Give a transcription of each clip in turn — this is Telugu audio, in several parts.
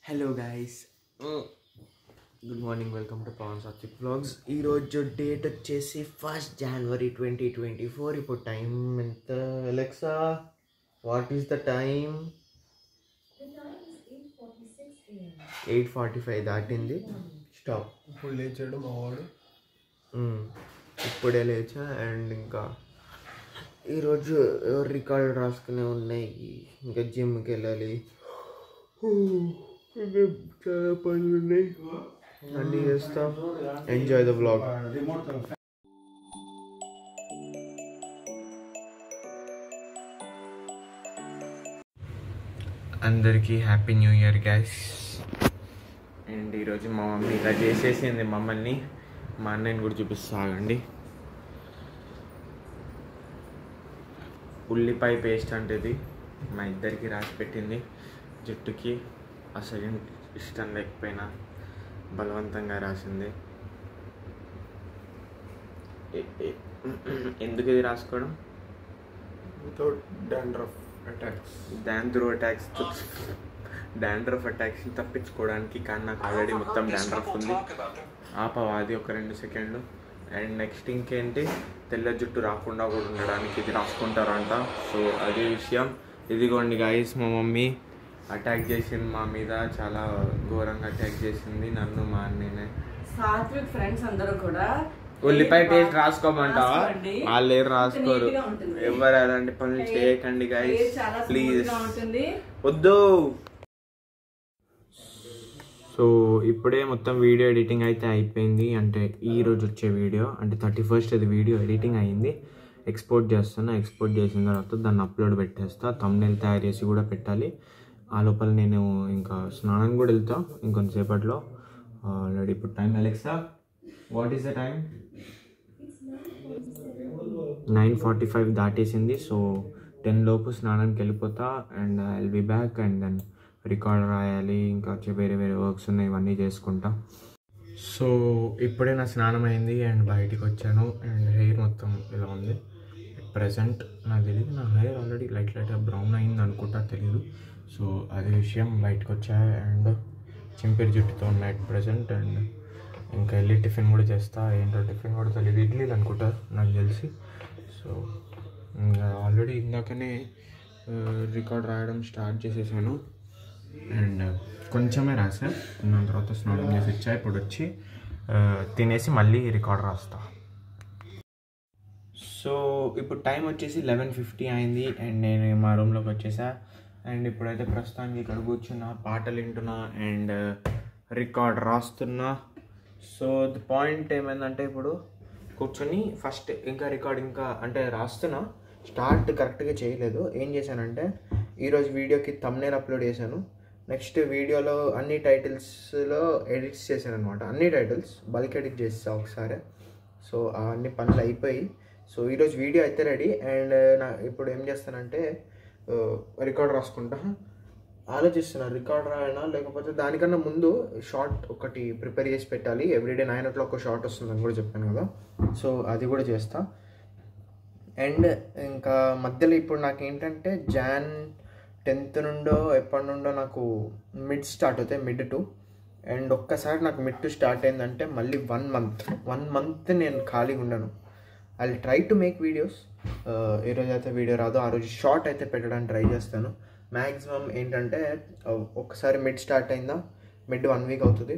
Hello guys, good morning. Welcome to Pawan Sathvik vlogs. ఈరోజు డేట్ వచ్చేసి 1st January 2024. ఇప్పుడు టైం ఎంత? Alexa, what is the time? 8:45 దాటింది. స్టాప్. ఇప్పుడు లేచాడు మావాడు. ఇప్పుడే లేచా. అండ్ ఇంకా ఈరోజు రికార్డు రాసుకునే ఉన్నాయి. ఇంకా జిమ్కి వెళ్ళాలి. చాలా పనులు ఉన్నాయి, అన్నీ చేస్తా. Enjoy the vlog. అందరికీ happy new year guys. And ఈరోజు మా మమ్మీ ఇలా చేసేసింది మమ్మల్ని. మా అన్నయ్యని కూడా చూపిస్తాగండి. ఉల్లిపాయ పేస్ట్ అంటే ఇది మా ఇద్దరికి రాసి పెట్టింది. జుట్టుకి అసలు ఇష్టం లేకపోయినా బలవంతంగా రాసింది. ఎందుకు ఇది రాసుకోవడం? వితౌట్ డాండ్రఫ్ అటాక్స్ తప్పించుకోవడానికి. కానీ నాకు ఆల్రెడీ మొత్తం డాండ్రఫ్ ఉంది. ఆపవాది ఒక 2 సెకండ్లు. అండ్ నెక్స్ట్ ఇంకేంటి, తెల్ల జుట్టు రాకుండా కూడా ఉండడానికి ఇది రాసుకుంటారంట. సో అదే విషయం. ఇదిగోండి గాయస్, మా మమ్మీ అటాక్ చేసింది మా మీద. చాలా ఘోరంగా అటాక్ చేసింది నన్ను, మా అన్నయ్యనే. సాత్విక్ ఫ్రెండ్స్ అందరూ కూడా ఉల్లిపాయ పేస్ట్ రాసుకోమంటావా? వాళ్ళు రాసుకోరు. ఎవరు అలాంటి పనులు చేయకండి గైస్, ప్లీజ్. వద్దు. సో ఇప్పుడే మొత్తం వీడియో ఎడిటింగ్ అయితే అయిపోయింది. అంటే ఈ రోజు వచ్చే వీడియో అంటే 31st అది వీడియో ఎడిటింగ్ అయ్యింది. ఎక్స్పోర్ట్ చేస్తున్నా. ఎక్స్పోర్ట్ చేసిన తర్వాత దాన్ని అప్లోడ్ పెట్టేస్తా. థంబ్నెయిల్ తయారు చేసి కూడా పెట్టాలి. ఆ లోపల నేను ఇంకా స్నానం కూడా వెళ్తా ఇంకొంతసేపట్లో. ఆల్రెడీ ఇప్పుడు time Alexa, what is the time? 9:45 దాటేసింది. సో 10 లోపు స్నానానికి వెళ్ళిపోతా. And I will be back. And then record రాయాలి, ఇంకా వేరే వేరే వర్క్స్ ఉన్నాయి, ఇవన్నీ చేసుకుంటా. సో ఇప్పుడే నా స్నానం అయింది అండ్ బయటికి వచ్చాను. అండ్ హెయిర్ మొత్తం ఇలా ఉంది ప్రజెంట్. నాకు తెలియదు, నా హెయిర్ ఆల్రెడీ లైట్గా బ్రౌన్ అయింది అనుకుంటా, తెలీదు. సో అదే విషయం. బయటకు వచ్చా అండ్ చింపిరి జుట్టుతో ఉన్నాయి ప్రజెంట్. అండ్ ఇంకా వెళ్ళి టిఫిన్ కూడా చేస్తా. ఏంటో టిఫిన్ కూడా తెలియదు, ఇడ్లీలు అనుకుంటా నాకు తెలిసి. సో ఇంకా ఆల్రెడీ ఇందాకనే రికార్డ్ రాయడం స్టార్ట్ చేసేసాను. అండ్ కొంచెమే రాసా. దాని తర్వాత స్నానం చేసి వచ్చా. ఇప్పుడు వచ్చి తినేసి మళ్ళీ రికార్డ్ రాస్తా. సో ఇప్పుడు టైం వచ్చేసి 11:50 అయింది. అండ్ నేను మా రూమ్లోకి వచ్చేసా. అండ్ ఇప్పుడైతే ప్రస్తుతానికి ఇక్కడ కూర్చున్నా, పాటలు వింటున్నా అండ్ రికార్డ్ రాస్తున్నా. సో ది పాయింట్ ఏమైందంటే, ఇప్పుడు కూర్చొని ఫస్ట్ ఇంకా రికార్డ్ ఇంకా అంటే రాస్తున్నా. స్టార్ట్ కరెక్ట్గా చేయలేదు. ఏం చేశానంటే, ఈరోజు వీడియోకి థంబ్నెయిల్ అప్లోడ్ చేశాను. నెక్స్ట్ వీడియోలో అన్ని టైటిల్స్లో ఎడిట్స్ చేశాను అనమాట. అన్ని టైటిల్స్ బల్క్ ఎడిట్ చేస్తా ఒకసారి. సో అన్ని పనులు అయిపోయి, సో ఈరోజు వీడియో అయితే రెడీ. అండ్ ఇప్పుడు ఏం చేస్తానంటే, రికార్డ్ రాసుకుంటా. ఆలోచిస్తున్నా రికార్డ్ రాయనా లేకపోతే దానికన్నా ముందు షార్ట్ ఒకటి ప్రిపేర్ చేసి పెట్టాలి. ఎవ్రీడే 9 o'clock షార్ట్ వస్తుందని కూడా చెప్పాను కదా. సో అది కూడా చేస్తా. అండ్ ఇంకా మధ్యలో ఇప్పుడు నాకేంటంటే Jan 10th నుండో ఎప్పటి నుండో నాకు మిడ్ స్టార్ట్ అవుతాయి, మిడ్ టు. అండ్ ఒక్కసారి నాకు మిడ్ టు స్టార్ట్ అయిందంటే మళ్ళీ 1 month నేను ఖాళీగా ఉండను. I will try to make videos. ఏ రోజు అయితే వీడియో రాదో ఆ రోజు షార్ట్ అయితే పెట్టడానికి ట్రై చేస్తాను. మ్యాక్సిమం ఏంటంటే, ఒకసారి మిడ్ స్టార్ట్ అయిందా, మిడ్ 1 week అవుతుంది.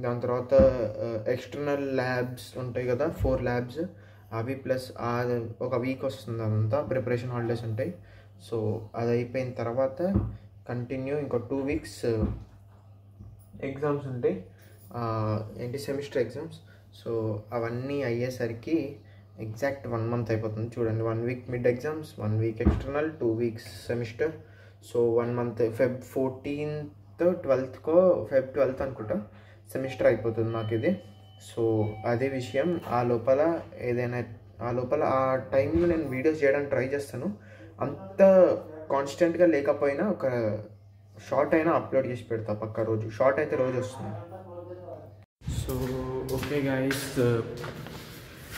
దాని తర్వాత ఎక్స్టర్నల్ ల్యాబ్స్ ఉంటాయి కదా, 4 labs, అవి ప్లస్ ఒక వీక్ వస్తుంది. అదంతా ప్రిపరేషన్ హాలిడేస్ ఉంటాయి. సో అది అయిపోయిన తర్వాత కంటిన్యూ ఇంకో 2 weeks ఎగ్జామ్స్ ఉంటాయి. ఏంటి, సెమిస్టర్ ఎగ్జామ్స్. సో అవన్నీ అయ్యేసరికి ఎగ్జాక్ట్ 1 month అయిపోతుంది. చూడండి, 1 week mid exams, 1 week external, 2 weeks semester. So 1 month. Feb 14th 12th Feb 12th అనుకుంటా సెమిస్టర్ అయిపోతుంది నాకు ఇది. సో అదే విషయం. ఆ లోపల ఆ టైంలో నేను వీడియోస్ చేయడానికి ట్రై చేస్తాను. అంత కాన్స్టెంట్గా లేకపోయినా ఒక షార్ట్ అయినా అప్లోడ్ చేసి పెడతా పక్క రోజు. షార్ట్ అయితే రోజు వస్తుంది. సో ఓకే గైస్,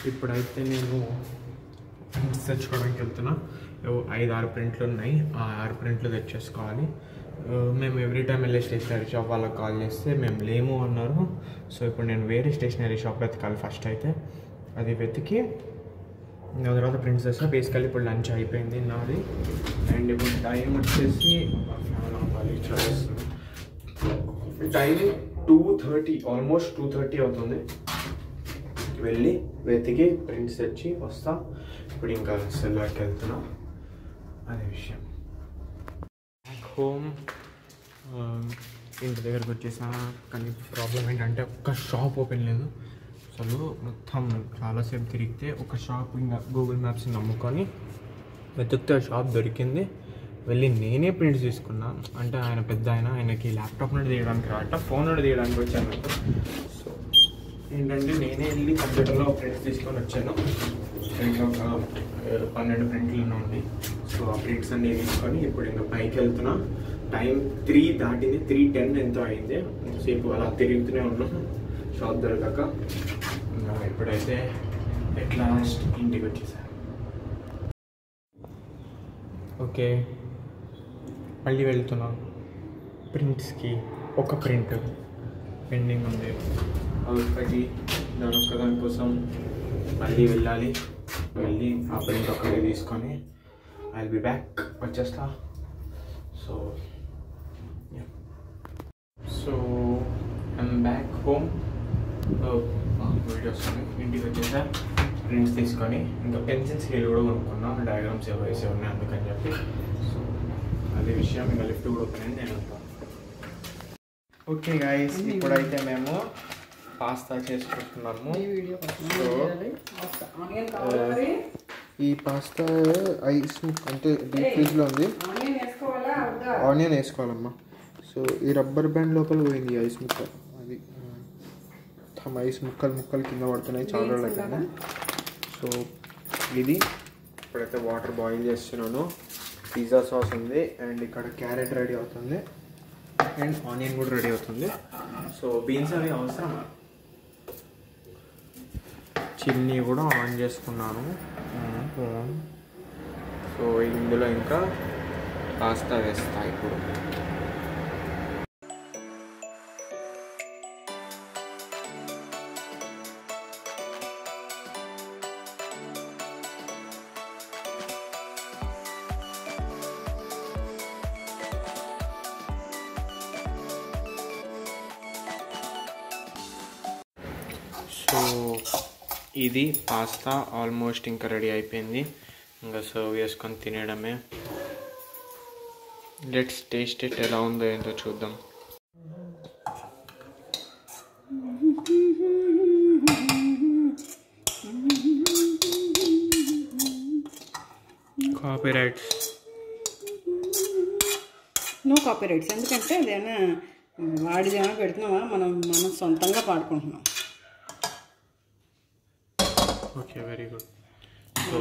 ఇప్పుడైతే నేను ప్రింట్స్ తెచ్చుకోవడానికి వెళ్తున్నా. 5-6 ప్రింట్లు ఉన్నాయి. ఆ 6 ప్రింట్లు తెచ్చేసుకోవాలి. మేము ఎవ్రీ టైం వెళ్ళే స్టేషనరీ షాప్ వాళ్ళకి కాల్ చేస్తే మేము లేము అన్నారు. సో ఇప్పుడు నేను వేరే స్టేషనరీ షాప్ వెతకాలి ఫస్ట్ అయితే. అది వెతికి దాని తర్వాత ప్రింట్స్ తెస్తా. బేసికల్లీ ఇప్పుడు లంచ్ అయిపోయింది నాది. అండ్ ఇప్పుడు టైం వచ్చేసి టైం 2:30, ఆల్మోస్ట్ 2:30 అవుతుంది. వెళ్ళి వెతికి ప్రింట్స్ తెచ్చి వస్తా. ఇప్పుడు ఇంకా సెల్లార్కి వెళ్తున్నా, అదే విషయం. హోమ్ ఇంటి దగ్గరకు వచ్చేసా. కానీ ప్రాబ్లం ఏంటంటే ఒక్క షాప్ ఓపెన్ లేదు అసలు. మొత్తం చాలాసేపు తిరిగితే ఒక షాప్ ఇంకా గూగుల్ మ్యాప్స్ నమ్ముకొని వెతికితే షాప్ దొరికింది. వెళ్ళి నేనే ప్రింట్స్ తీసుకున్నా. అంటే ఆయన పెద్ద ఆయనకి ల్యాప్టాప్ నుండి తీయడానికి రాట, ఫోన్ నుండి తీయడానికి వచ్చాను. సో ఏంటంటే నేనే వెళ్ళి కంప్యూటర్లో ప్రింట్స్ తీసుకొని వచ్చాను. ఇంట్లో ఒక 12 ప్రింట్లు ఉంది. సో ఆ ప్రింట్స్ అన్నీ తీసుకొని ఇప్పుడు ఇంకా పైకి వెళ్తున్నా. టైం 3 దాటింది, 3:10 ఎంతో అయింది. సేపు అలా తిరుగుతూనే ఉన్నాం షాప్ దొరకక. ఇప్పుడైతే ఎట్ లాస్ట్ ఇంటికి వచ్చేసాను. ఓకే, మళ్ళీ వెళ్తున్నా ప్రింట్స్కి. ఒక ప్రింట్ పెండింగ్ ఉంది, ఒకటి దాని ఒక్కదాని కోసం మళ్ళీ వెళ్ళాలి. వెళ్ళి ఆ ప్రింట్ ఒక్కటి తీసుకొని ఐ విల్ బి బ్యాక్, వచ్చేస్తా. So I'm back home. Videos ఇంటికి వచ్చేసా. ప్రింట్స్ తీసుకొని ఇంకా పెన్సిల్ స్కేల్ కూడా కొనుక్కున్నా, డయాగ్రామ్స్ ఏవో వేసే ఉన్నాయి అందుకని చెప్పి. సో అదే విషయం. ఇంకా లిఫ్ట్ కూడా ఓపెన్ అయింది, నేను వెళ్తాను. ఓకే గాయస్, ఇప్పుడైతే మేము పాస్తా చేసుకుంటున్నాము. ఈ పాస్తా ఐస్ అంటే డీప్ ఫ్రిడ్జ్లో ఉంది. ఆనియన్ వేసుకోవాలమ్మా. సో ఈ రబ్బర్ బ్యాండ్ లోపల పోయింది ఐస్ ముక్క. అది మొత్తం ఐస్ ముక్కలు కింద పడుతున్నాయి చాలా రోజులకైనా. సో ఇది ఇప్పుడైతే వాటర్ బాయిల్ చేస్తున్నాను. పిజ్జా సాస్ ఉంది అండ్ ఇక్కడ క్యారెట్ రెడీ అవుతుంది అండ్ ఆనియన్ కూడా రెడీ అవుతుంది. సో బీన్స్ అవి అవసరం. చిల్లీ కూడా ఆన్ చేసుకున్నాను. సో ఇందులో ఇంకా పాస్తా వేస్తా ఇప్పుడు. సో ఇది పాస్తా ఆల్మోస్ట్ ఇంకా రెడీ అయిపోయింది. ఇంకా సర్వ్ చేసుకొని తినేయడమే. లెట్స్ టేస్ట్ ఇట్, ఎలా ఉందో ఏంటో చూద్దాం. కాపీరైట్స్? No copyrights. ఎందుకంటే అదేనా వాడిదేమైనా పెడుతున్నావా, మనం సొంతంగా పాడుకుంటున్నాం. Okay, very good. సో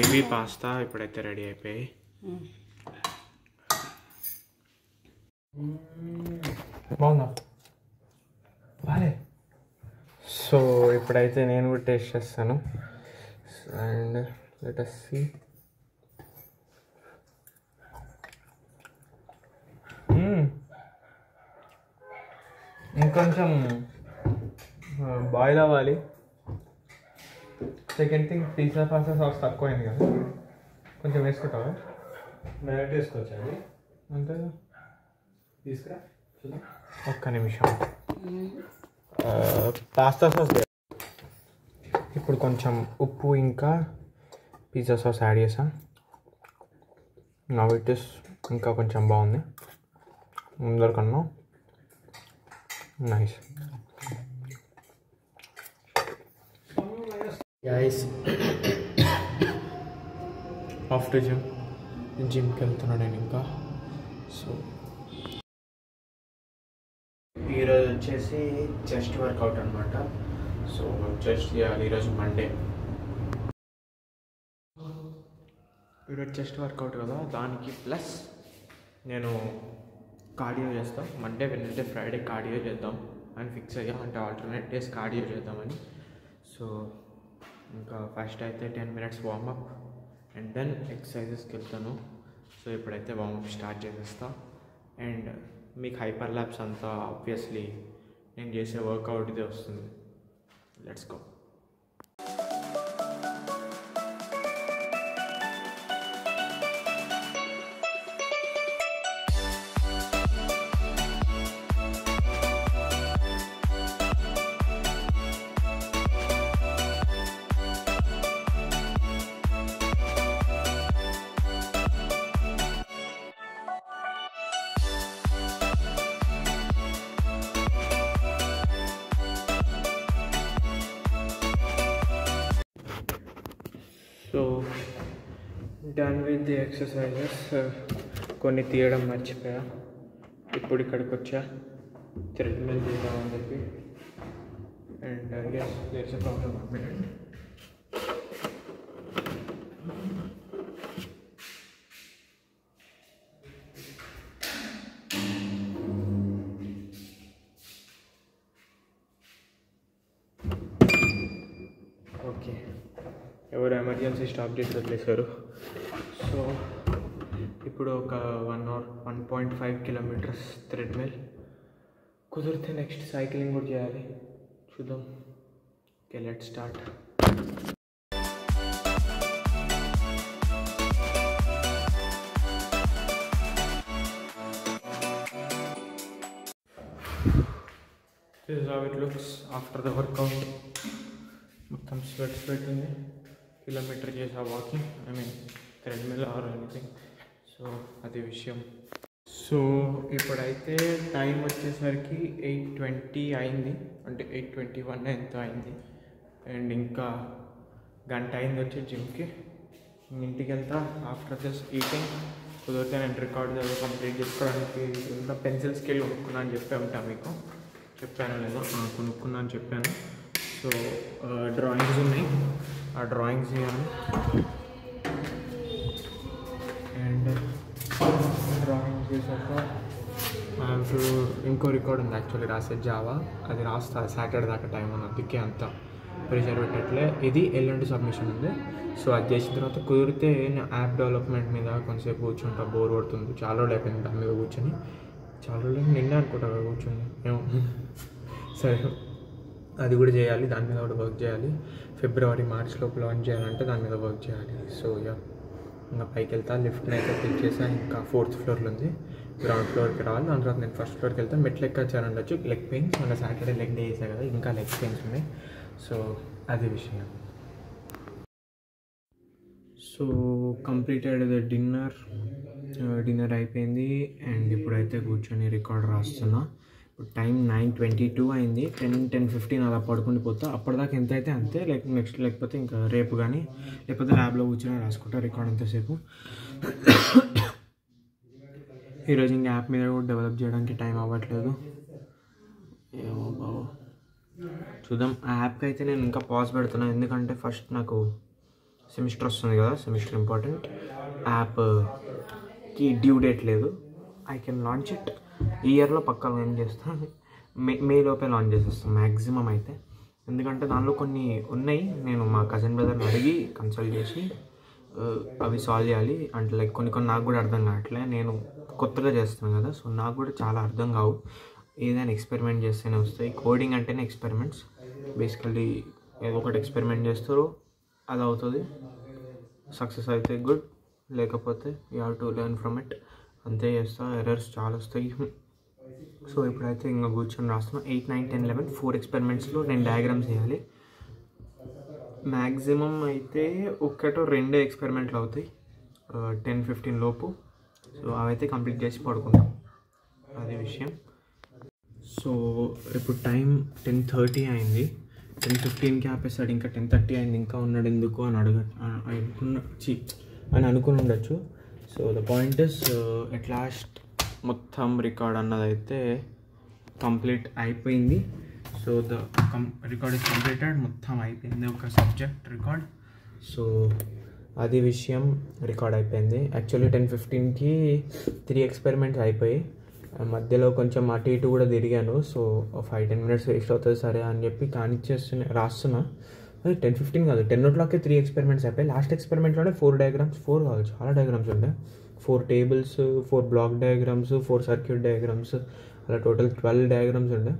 ఇవి పాస్తా ఇప్పుడైతే రెడీ అయిపోయాయి. బాగుందా? బాలే. సో ఇప్పుడైతే నేను కూడా టేస్ట్ చేస్తాను. And let us see. ఇంకొంచెం బాయిల్ అవ్వాలి. Second thing, pizza pasta sauce తక్కువైంది కదా, కొంచెం వేసుకుంటావా? డైరెక్ట్ వేసుకోవచ్చండి, అంతేగా. తీసుకురా చూద్దాం. ఒక్క నిమిషం. పాస్తా సాస్ ఇప్పుడు కొంచెం ఉప్పు ఇంకా పిజ్జా సాస్ యాడ్ చేసాం. నవ్ ఇట్ ఇస్ ఇంకా కొంచెం బాగుంది అందరికన్నా. Nice guys. ఆఫ్టర్ జిమ్కి వెళ్తున్నాను నేను ఇంకా. సో ఈరోజు వచ్చేసి చెస్ట్ వర్కౌట్ అనమాట. సో చెస్ట్ చేయాలి ఈరోజు మండే. ఈరోజు చెస్ట్ వర్కౌట్ కదా, దానికి ప్లస్ నేను కార్డియో చేస్తాను. మండే, వెడ్నెస్డే, ఫ్రైడే కార్డియో చేద్దాం అని ఫిక్స్ అయ్యా. అంటే ఆల్టర్నేట్ డేస్ కార్డియో చేద్దామని. సో ఇంకా ఫస్ట్ అయితే 10 minutes వార్మప్ అండ్ దెన్ ఎక్సర్సైజెస్కి వెళ్తాను. సో ఇప్పుడైతే వార్మప్ స్టార్ట్ చేసేస్తా. అండ్ మీకు హైపర్ ల్యాబ్స్ అంతా ఆబ్వియస్లీ నేను చేసే వర్కౌట్ ఇదే వస్తుంది. Let's go. So done with the exercises. కొన్ని తీయడం మర్చిపోయా. ఇప్పుడు ఇక్కడికి వచ్చా థ్రెడ్మిల్ చేద్దామని చెప్పి. And as there is a problem. Okay, ఎవరు ఎమర్జెన్సీ స్టాప్ చేసి వదిలేశారు. సో ఇప్పుడు ఒక 1.5 కిలోమీటర్స్ థ్రెడ్మిల్. కుదిరితే నెక్స్ట్ సైక్లింగ్ కూడా చేయాలి, చూద్దాం. Okay, let start. This is how it looks after the workout. మొత్తం స్వెట్ ఉంది. కిలోమీటర్ చేసా walking, I mean treadmill or anything. So అది విషయం. సో ఇప్పుడైతే టైం వచ్చేసరికి 8:20 అయింది, అంటే 8:21 ఎంత అయింది. అండ్ ఇంకా గంట అయింది వచ్చి జిమ్కి. ఇంటికి వెళ్తా ఆఫ్టర్ దిస్ ఈటింగ్. కుదిరితే నేను రికార్డ్ కంప్లీట్ చేసుకోవడానికి ఇంకా పెన్సిల్ స్కేల్ కొనుక్కున్నా అని చెప్పి ఉంటా. మీకు చెప్పాను లేదో? కొనుక్కున్నా అని చెప్పాను. సో డ్రాయింగ్స్ ఉన్నాయి, ఆ డ్రాయింగ్స్ చేయాలి. అండ్ డ్రాయింగ్ చేశాక ఇంకో రికార్డ్ ఉంది యాక్చువల్లీ రాసే జావా. అది రాస్తా సాటర్డే దాకా టైం ఉంది, అందుకే అంత ప్రెషర్ పెట్టట్లే. ఇది ఎల్లుండి సబ్మిషన్ ఉంది. సో అది చేసిన తర్వాత కుదిరితే నేను యాప్ డెవలప్మెంట్ మీద కొంచెంసేపు కూర్చుంటా. బోర్ పడుతుంది, చాలా రోజులు అయిపోయింది దాని మీద కూర్చొని. చాలా రోజులు నిన్న అనుకుంటా కూర్చొని ఏమో. సరే, అది కూడా చేయాలి, దాని మీద కూడా వర్క్ చేయాలి. ఫిబ్రవరి మార్చ్ లోపల లాంచ్ చేయాలంటే దాని మీద వర్క్ చేయాలి. సో యా, ఇంకా పైకి వెళ్తా. లిఫ్ట్ని అయితే పిక్ చేసా. ఇంకా 4th ఫ్లోర్లో ఉంది, గ్రౌండ్ ఫ్లోర్కి రావాలి. దాని తర్వాత నేను ఫస్ట్ ఫ్లోర్కి వెళ్తాను. మెట్లు ఎక్కొచ్చానండొచ్చు. లెగ్ పెయిన్స్, మన సాటర్డే లెగ్ డే వేసా కదా, ఇంకా లెగ్ పెయిన్స్ ఉన్నాయి. సో అది విషయం. సో కంప్లీటెడ్ ద డిన్నర్ అయిపోయింది. అండ్ ఇప్పుడైతే కూర్చొని రికార్డ్ రాస్తున్నా. ఇప్పుడు టైం 9:22 అయింది. 10:15 అలా పడుకుని పోతా. అప్పటిదాకా ఎంత అయితే అంతే, లేకపోతే ఇంకా రేపు కానీ లేకపోతే ల్యాబ్లో కూర్చొని రాసుకుంటా రికార్డ్ ఎంతసేపు. ఈరోజు ఇంకా యాప్ మీద కూడా డెవలప్ చేయడానికి టైం అవ్వట్లేదు. ఏమో బాబు, చూద్దాం. ఆ యాప్కి అయితే నేను ఇంకా పాజ్ పెడుతున్నాను, ఎందుకంటే ఫస్ట్ నాకు సెమిస్టర్ వస్తుంది కదా, సెమిస్టర్ ఇంపార్టెంట్. యాప్కి డ్యూ డేట్ లేదు. ఐ కెన్ లాంచ్ ఇట్ ఈ ఇయర్లో పక్కా లాంచ్ చేస్తాను. మే లోపే లాంచ్ చేసేస్తాను మ్యాక్సిమం అయితే. ఎందుకంటే దానిలో కొన్ని ఉన్నాయి, నేను మా కజిన్ బ్రదర్ని అడిగి కన్సల్ట్ చేసి అవి సాల్వ్ చేయాలి. అంటే లైక్ కొన్ని నాకు కూడా అర్థం కావట్లే, నేను కొత్తగా చేస్తున్నాను కదా. సో నాకు కూడా చాలా అర్థం కావు. ఏదైనా ఎక్స్పెరిమెంట్ చేస్తేనే వస్తాయి. కోడింగ్ అంటేనే ఎక్స్పెరిమెంట్స్. బేసికల్లీ ఏదో ఒకటి ఎక్స్పెరిమెంట్ చేస్తారు, అది అవుతుంది. సక్సెస్ అయితే గుడ్, లేకపోతే you have to learn from it. అంతే చేస్తా. ఎర్రర్స్ చాలా వస్తాయి. సో ఇప్పుడైతే ఇంకా కూర్చొని రాస్తున్నా. 8, 9, 10, 11 4 ఎక్స్పెరిమెంట్స్లో నేను డయాగ్రామ్స్ చేయాలి. మ్యాక్సిమం అయితే 1-2 ఎక్స్పెరిమెంట్లు అవుతాయి 10-15 లోపు. సో అవైతే కంప్లీట్ చేసి పడుకుంటాం, అదే విషయం. సో ఇప్పుడు టైం 10:30 అయింది. 10:15కి ఆపేస్తాడు, ఇంకా 10:30 అయింది, ఇంకా ఉన్నాడు ఎందుకు అని అనుకుని ఉండొచ్చు. So the point is at last మొత్తం రికార్డ్ అన్నదైతే కంప్లీట్ అయిపోయింది. So the record is completed, మొత్తం అయిపోయింది ఒక సబ్జెక్ట్ రికార్డ్. సో అది విషయం, రికార్డ్ అయిపోయింది. యాక్చువల్లీ 10:15కి 3 ఎక్స్పెరిమెంట్స్ అయిపోయి మధ్యలో కొంచెం అటు ఇటు కూడా తిరిగాను. సో 5-10 మినిట్స్ వేస్ట్ అవుతుంది సరే అని చెప్పి రాస్తున్నా. 10:15 కాదు, 10 o'clockకే 3 ఎక్స్పెరిమెంట్స్ అయిపోయి. లాస్ట్ ఎక్స్పెరిమెంట్లోనే 4 కాదు, చాలా డయాగ్రామ్స్ ఉండే. 4 tables, 4 block diagrams, 4 circuit diagrams, అలా టోటల్ 12 డయాగ్రామ్స్ ఉండే.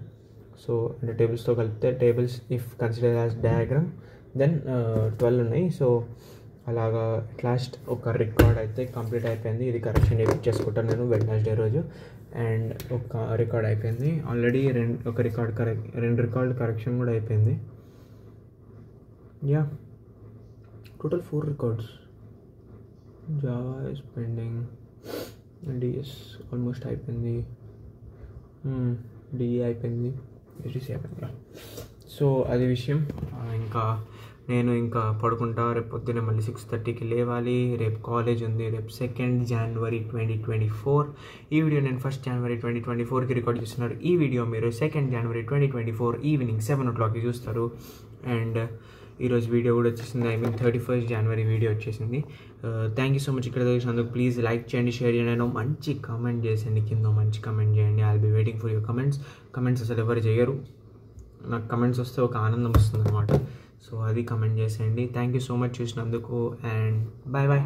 సో అంటే టేబుల్స్తో కలిపితే tables if consider as diagram then 12 ఉన్నాయి. సో అలాగా అట్ లాస్ట్ ఒక రికార్డ్ అయితే కంప్లీట్ అయిపోయింది. ఇది కరెక్షన్ చేసుకుంటాను నేను వెడ్నెస్డే రోజు. అండ్ ఒక రికార్డ్ అయిపోయింది ఆల్రెడీ. రెండు రికార్డ్ కరెక్షన్ కూడా అయిపోయింది. Yeah total 4 records. Java is pending, DS almost అయిపోయింది, డిఏ అయిపోయింది, హెచ్డిసి అయిపోయింది. సో అది విషయం. ఇంకా పడుకుంటా. రేపు పొద్దున్నే మళ్ళీ 6:30కి లేవాలి. రేపు కాలేజ్ ఉంది. రేపు 2nd January 2024. ఈ వీడియో నేను 1st January 2024కి రికార్డ్ చేస్తున్నాను. ఈ వీడియో మీరు 2nd January 2024 ఈవినింగ్ 7 o'clockకి చూస్తారు. అండ్ ఈరోజు వీడియో కూడా వచ్చేసింది. 31st January వీడియో వచ్చేసింది. థ్యాంక్ యూ సో మచ్ ఇక్కడ చూసినందుకు. ప్లీజ్ లైక్ చేయండి, షేర్ చేయండి, మంచి కమెంట్ చేయండి, కింద మంచి కమెంట్ చేయండి. I'll be waiting for your comments అసలు ఎవరు చేయరు. నాకు కమెంట్స్ వస్తే ఒక ఆనందం వస్తుంది అనమాట. సో అది కమెంట్ చేసేయండి. థ్యాంక్ యూ సో మచ్ చూసినందుకు. And bye bye.